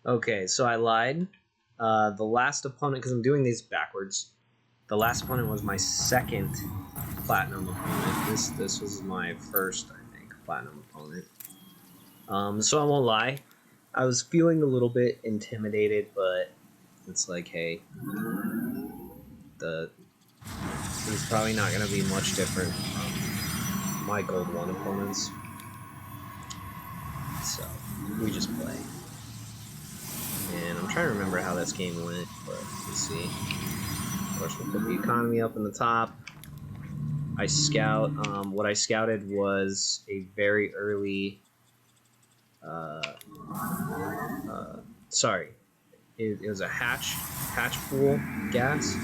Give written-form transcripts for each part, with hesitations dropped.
Okay, so I lied. The last opponent, because I'm doing these backwards. The last opponent was my second platinum opponent. This was my first, I think, platinum opponent. So I won't lie. I was feeling a little bit intimidated, but it's like, hey, he's probably not going to be much different from my gold 1 opponents. So we just play. And I'm trying to remember how this game went, but let's see. Of course, we'll put the economy up in the top. I scout. What I scouted was a very early. Sorry, it was a hatch pool gas.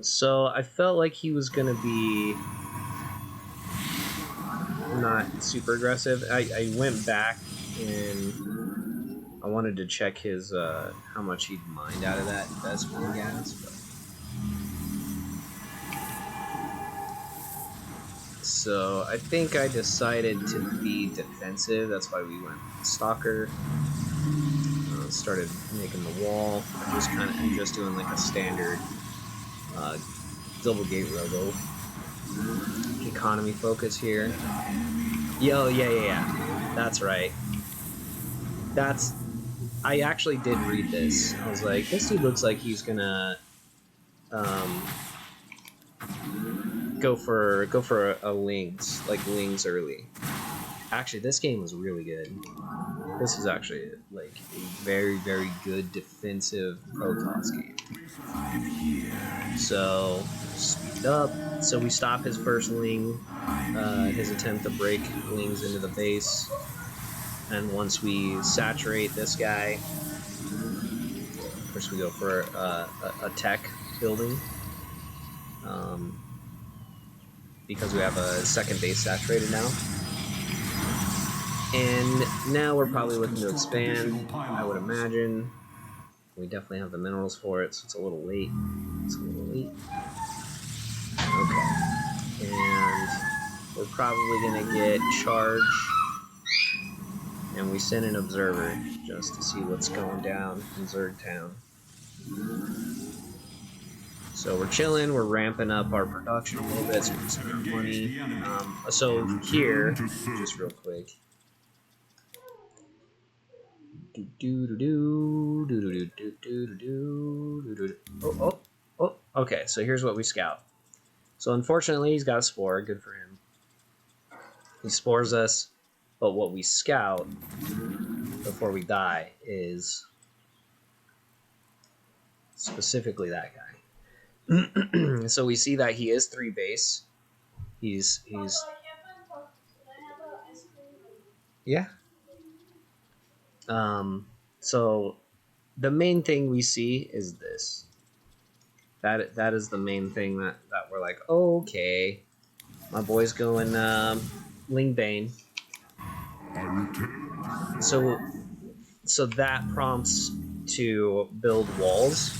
So I felt like he was gonna be not super aggressive. I went back and I wanted to check his how much he'd mined out of that investment gas. But so I think I decided to be defensive. That's why we went Stalker. Started making the wall. I'm just doing like a standard double gate robo. Economy focus here. Yeah. That's right. I actually did read this. I was like, this dude looks like he's gonna go for a Lings, like Lings early. Actually, this game was really good. This is actually like a very, very good defensive Protoss game. So speed up. So we stop his first Ling, his attempt to break Lings into the base, and once we saturate this guy, first we go for a tech building. Because we have a second base saturated now. And now we're probably looking to expand, I would imagine. We definitely have the minerals for it, so it's a little late. Okay. And we're probably going to get charge. And we send an observer just to see what's going down in Zerg Town. So we're chilling, we're ramping up our production a little bit, so we're spending money. So here, just real quick. Oh, okay, so here's what we scout. So unfortunately, he's got a spore, good for him. He spores us, but what we scout before we die is specifically that guy. So we see that he is 3 base. He's yeah. So the main thing we see is this. That is the main thing that we're like, oh, okay, my boy's going Ling Bane. So that prompts to build walls,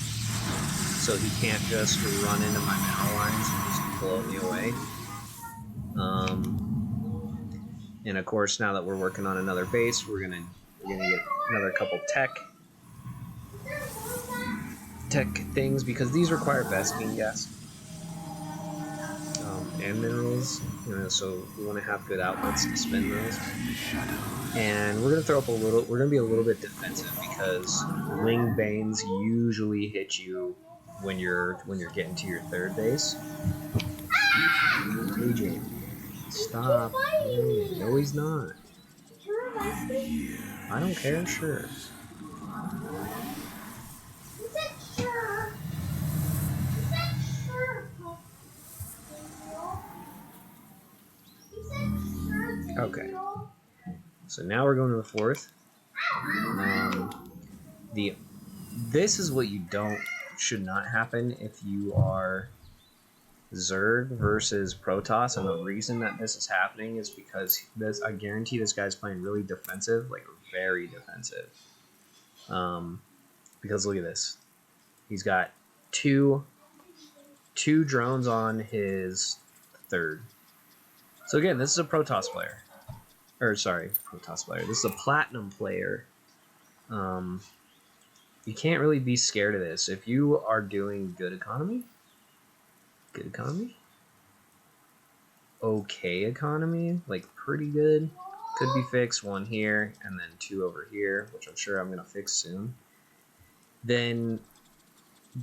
so he can't just run into my metal lines and just blow me away. And of course, now that we're working on another base, we're gonna get another couple tech things, because these require Vespene gas and minerals. So we want to have good outlets to spend those. And we're gonna throw up a little. We're gonna be a little bit defensive because Ling Banes usually hit you when you're getting to your 3rd base. AJ, stop! No, he's not. I don't care. Sure. Okay. So now we're going to the 4th. This is what you should not happen if you are Zerg versus Protoss, and the reason that this is happening is because I guarantee this guy's playing really defensive, like very defensive. Because look at this, he's got two drones on his 3rd. So again, this is a Protoss player. This is a Platinum player You can't really be scared of this. If you are doing good economy, okay economy, like pretty good, could be fixed, one here and then two over here, which I'm sure I'm gonna fix soon, then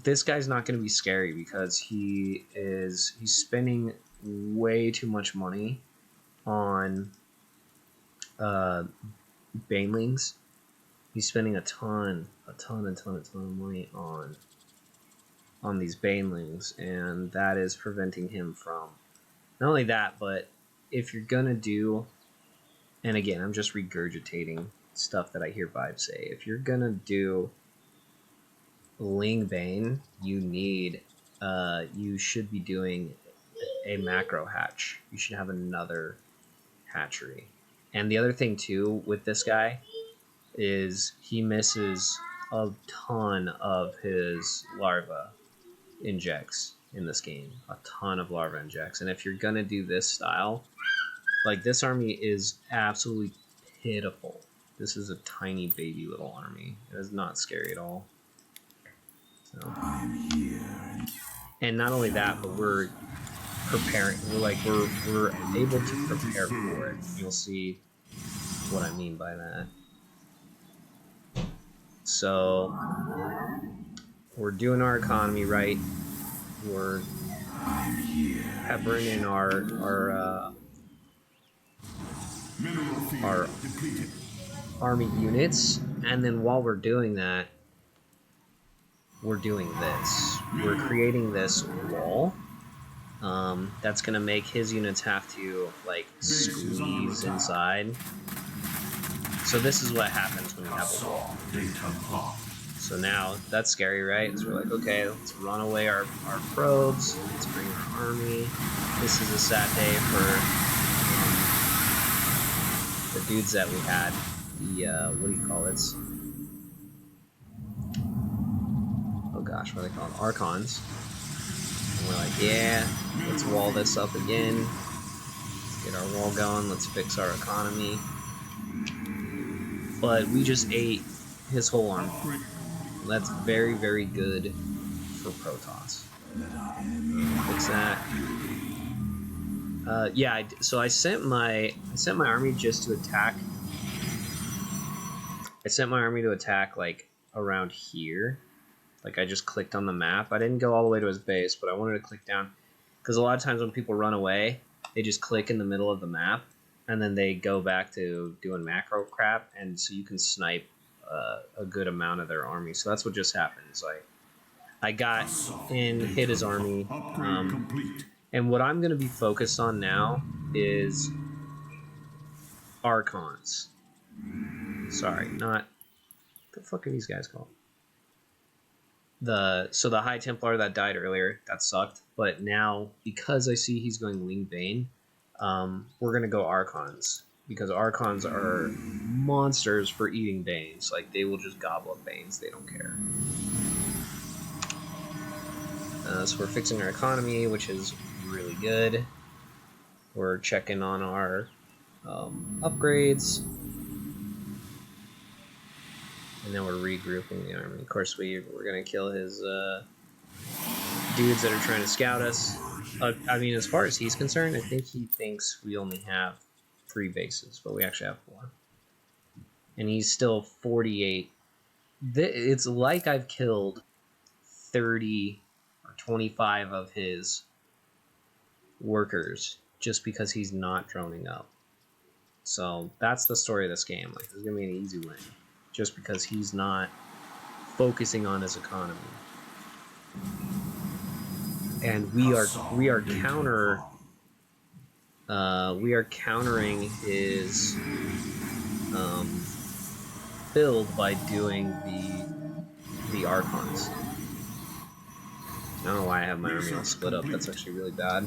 this guy's not going to be scary because he's spending way too much money on banelings. He's spending a ton of money on these banelings, and that is preventing him from not only that, but if you're gonna do, and again, I'm just regurgitating stuff that I hear Vibes say. If you're gonna do Ling Bane, you should be doing a macro hatch. You should have another hatchery. And the other thing too with this guy is he misses a ton of his larva injects in this game. A ton of larva injects. And if you're gonna do this style, like this army is absolutely pitiful. This is a tiny baby little army. It is not scary at all. So. And not only that, but we're preparing. We're able to prepare for it. You'll see what I mean by that. So we're doing our economy right. We're peppering in our army units, and then while we're doing that, we're doing this. We're creating this wall. That's gonna make his units have to like squeeze inside. So this is what happens when you have a wall. So now that's scary, right? So we're like, okay, let's run away our probes. Let's bring our army. This is a sad day for the dudes that we had. The what do you call it? Oh gosh, what are they called? Archons. And we're like, yeah, let's wall this up again. Let's get our wall going. Let's fix our economy. But we just ate his whole army. That's very, very good for Protoss. Fix that. Yeah. So I sent my army just to attack. I sent my army to attack like around here. Like I just clicked on the map. I didn't go all the way to his base, but I wanted to click down because a lot of times when people run away, they just click in the middle of the map and then they go back to doing macro crap, and so you can snipe a good amount of their army. So that's what just happened. So I got in, hit his army, and what I'm going to be focused on now is Archons. Sorry, not what the fuck are these guys called? So the High Templar that died earlier, that sucked. But now, because I see he's going Ling Bane, we're gonna go Archons, because Archons are monsters for eating Banes. Like they will just gobble up Banes, they don't care. So we're fixing our economy, which is really good. We're checking on our upgrades. And then we're regrouping the army. Of course, we're going to kill his dudes that are trying to scout us. I mean, as far as he's concerned, I think he thinks we only have 3 bases, but we actually have 4. And he's still 48. It's like I've killed 30 or 25 of his workers just because he's not droning up. So that's the story of this game. Like, this is going to be an easy win, just because he's not focusing on his economy. And we are countering his build by doing the Archons. I don't know why I have my army all split up. That's actually really bad.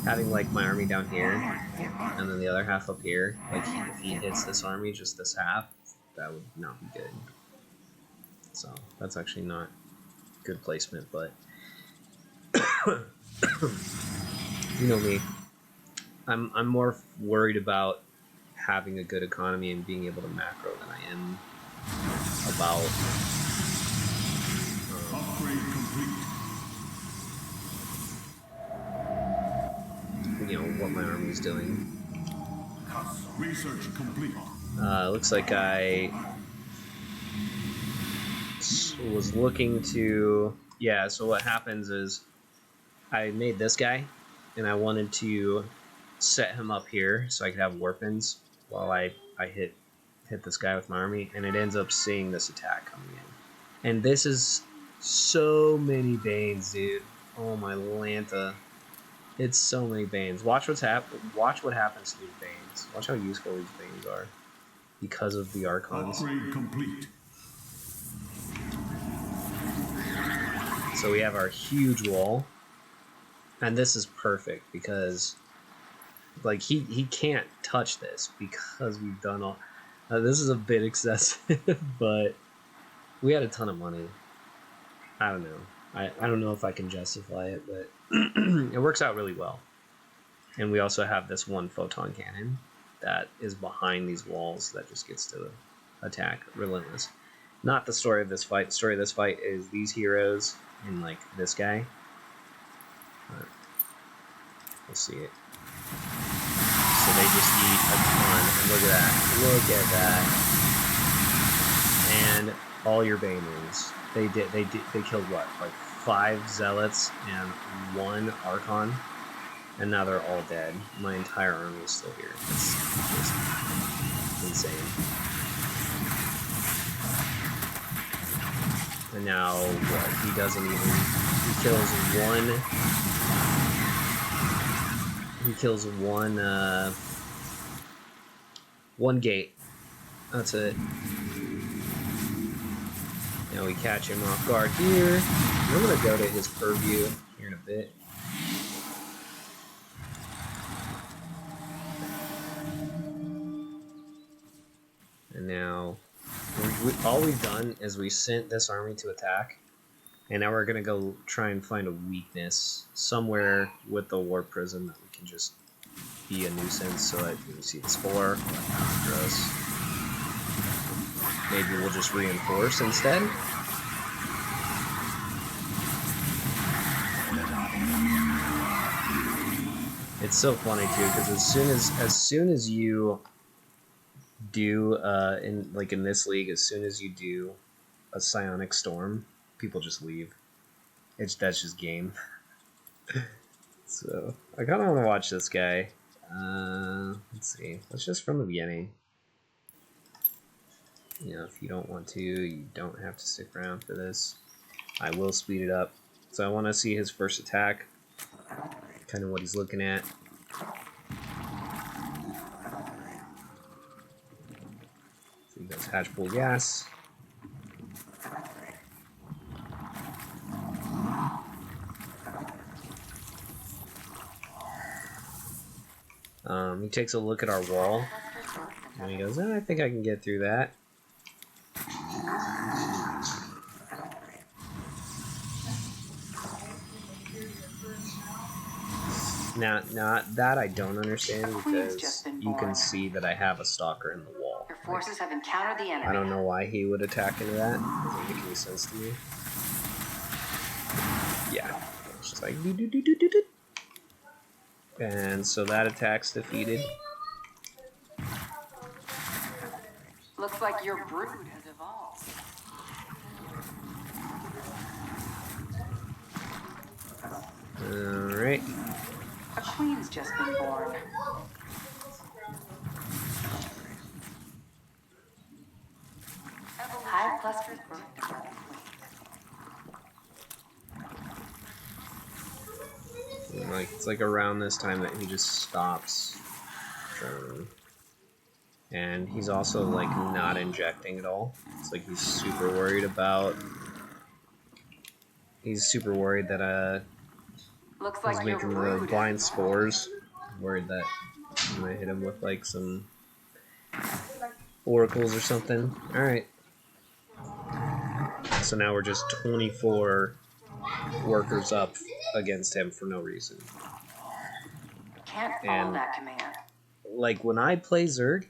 Having like my army down here and then the other half up here, like if he hits this army, just this half, that would not be good. So that's actually not good placement, but you know me. I'm more worried about having a good economy and being able to macro than I am about Upgrade complete. you know, what my army's doing. Research complete. Looks like I was looking to, yeah, so what happens is I made this guy and I wanted to set him up here so I could have weapons while I hit this guy with my army, and it ends up seeing this attack coming in. And this is so many Banes, dude. Oh my Lanta. It's so many Banes. Watch what happens to these Banes. Watch how useful these Banes are because of the Archons. Upgrade complete. So we have our huge wall, and this is perfect because, like, he can't touch this because we've done all. This is a bit excessive, but we had a ton of money. I don't know. I don't know if I can justify it, but it works out really well. And we also have this one photon cannon that is behind these walls that just gets to attack relentless. Not the story of this fight. The story of this fight is these heroes and like this guy. We'll see it. So they just eat a ton. And look at that. Look at that. And all your Banelings. They killed what? Like 5 zealots and 1 Archon. And now they're all dead. My entire army is still here. It's just insane. And now what? He doesn't even. He kills one. He kills one gate. That's it. Now we catch him off guard here. I'm gonna go to his purview here in a bit. And now, all we've done is we sent this army to attack, and now we're gonna go try and find a weakness somewhere with the Warp Prism that we can just be a nuisance. So that you see the spore, gross. Maybe we'll just reinforce instead. It's so funny too, because as soon as you do in this league, as soon as you do a psionic storm, people just leave. That's just game. So I kind of want to watch this guy. Let's see. Let's just from the beginning. You know, if you don't want to, you don't have to stick around for this. I will speed it up. So I want to see his first attack. Kind of what he's looking at. So he goes hatch pool gas. He takes a look at our wall, and he goes, I think I can get through that. Now that I don't understand, because you can see that I have a stalker in the wall. Your forces have encountered the enemy. I don't know why he would attack into that. It doesn't make any sense to me. Yeah, it's just like do. And so that attack's defeated. Looks like your brood has evolved. Alright. A queen's just been born. Hive clusters birthed. Like, it's like around this time that he just stops droning. And he's also like not injecting at all. It's like he's super worried about. He's super worried that Looks he's like making your the brood blind spores. Worried that I might hit him with like some oracles or something. Alright. So now we're just 24 workers up against him for no reason. Can't follow that command. Like when I play Zerg,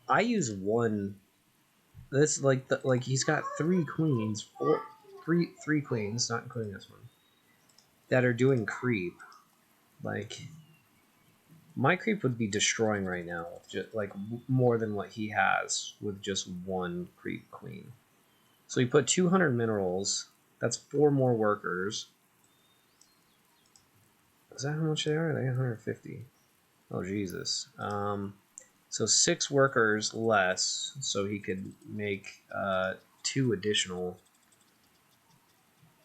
I use one this like he's got three queens, three queens, not including this one, that are doing creep. Like my creep would be destroying right now, just like more than what he has with just one creep queen. So he put 200 minerals. That's 4 more workers. Is that how much they are? They got 150. Oh Jesus. So 6 workers less, so he could make 2 additional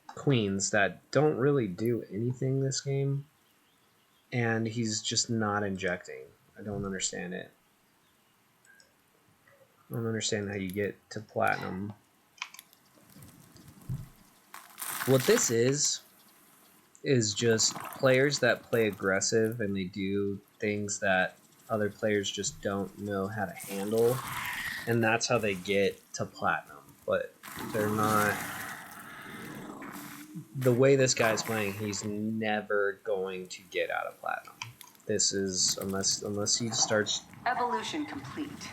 queens that don't really do anything this game, and he's just not injecting. I don't understand it. I don't understand how you get to platinum. What this is just players that play aggressive and they do things that other players just don't know how to handle, and that's how they get to platinum. But they're not. The way this guy's playing, he's never going to get out of platinum. This is unless he starts. Evolution complete.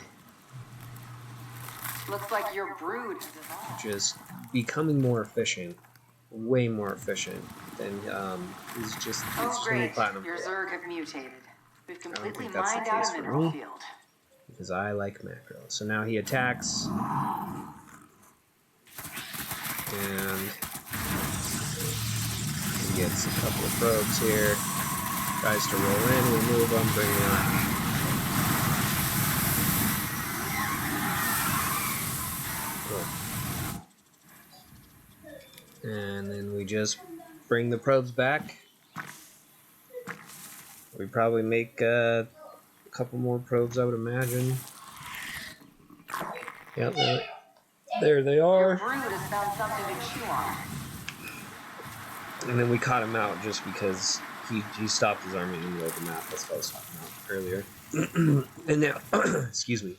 Looks like your brood has evolved. Just becoming more efficient, way more efficient than he's just. Oh great, platinum your for. Zerg have mutated. We've completely think that's the mined out case a for mineral me. field. Because I like macro. So now he attacks. And he gets a couple of probes here. Tries to roll in, we move them, bring them out. Cool. And then we just bring the probes back. We probably make a couple more probes, I would imagine. Yep, there they Your are. brood has found something to chew on. And then we caught him out just because he stopped his army in the middle of the map. That's what I was talking about earlier. And now, excuse me.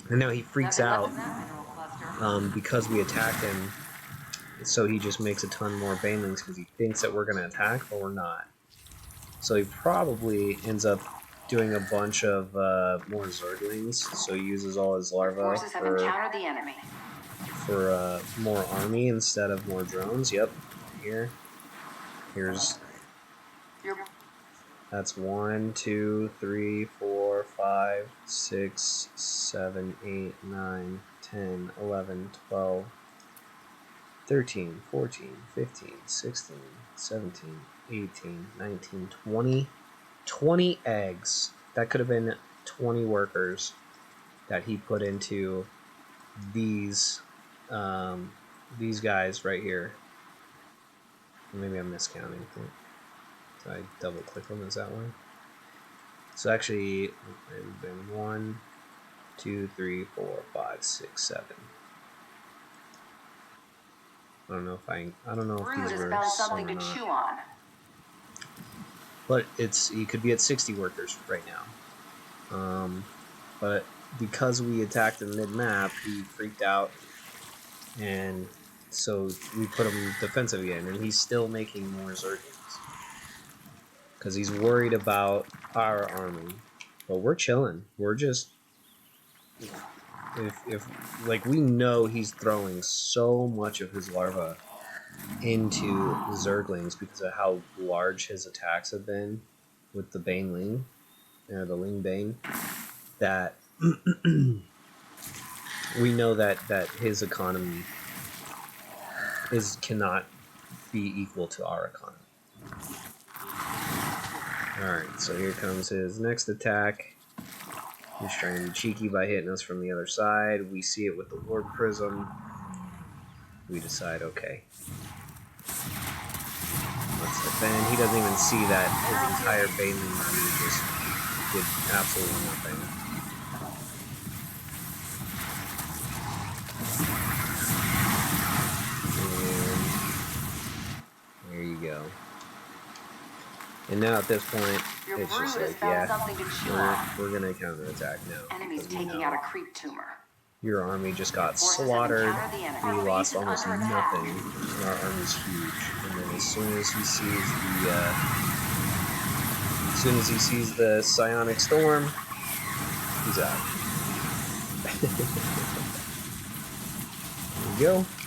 And now he freaks Nothing left out in that mineral cluster. because we attacked him. So he just makes a ton more banelings because he thinks that we're going to attack, but we're not. So he probably ends up doing a bunch of more Zerglings. So he uses all his larvae Forces have encountered the enemy. for more army instead of more drones. Yep, here's Your that's 1, 2, 3, 4, 5, 6, 7, 8, 9, 10, 11, 12, 13, 14, 15, 16, 17, 18, 19, 20. 20 eggs. That could have been 20 workers that he put into these guys right here. Maybe I'm miscounting. So I double click them, is that one? So actually, it would have been 1, 2, 3, 4, 5, 6, 7. I don't know if brood these has were found some something or to not. chew on. But he could be at 60 workers right now. But because we attacked him mid-map, he freaked out, and so we put him defensive again, and he's still making more Zerglings. Because he's worried about our army. But we're chilling. We're just... If like, we know he's throwing so much of his larvae into Zerglings because of how large his attacks have been with the Baneling, or the Ling Bane, that we know that his economy cannot be equal to our economy. Alright, so here comes his next attack. He's trying to be cheeky by hitting us from the other side. We see it with the Lord Prism. We decide, okay. Let's defend. He doesn't even see that his entire Baneling army just did absolutely nothing. And there you go. And now at this point, Your it's brood just has like, found yeah, something to chew on. we're gonna counterattack now. Enemies 'Cause we taking know out a creep tumor. your army just got Forces have slaughtered. encountered the enemy. We Our lost base is almost under attack. nothing, and our army's huge. And then as soon as he sees the Psionic Storm, he's out. we go.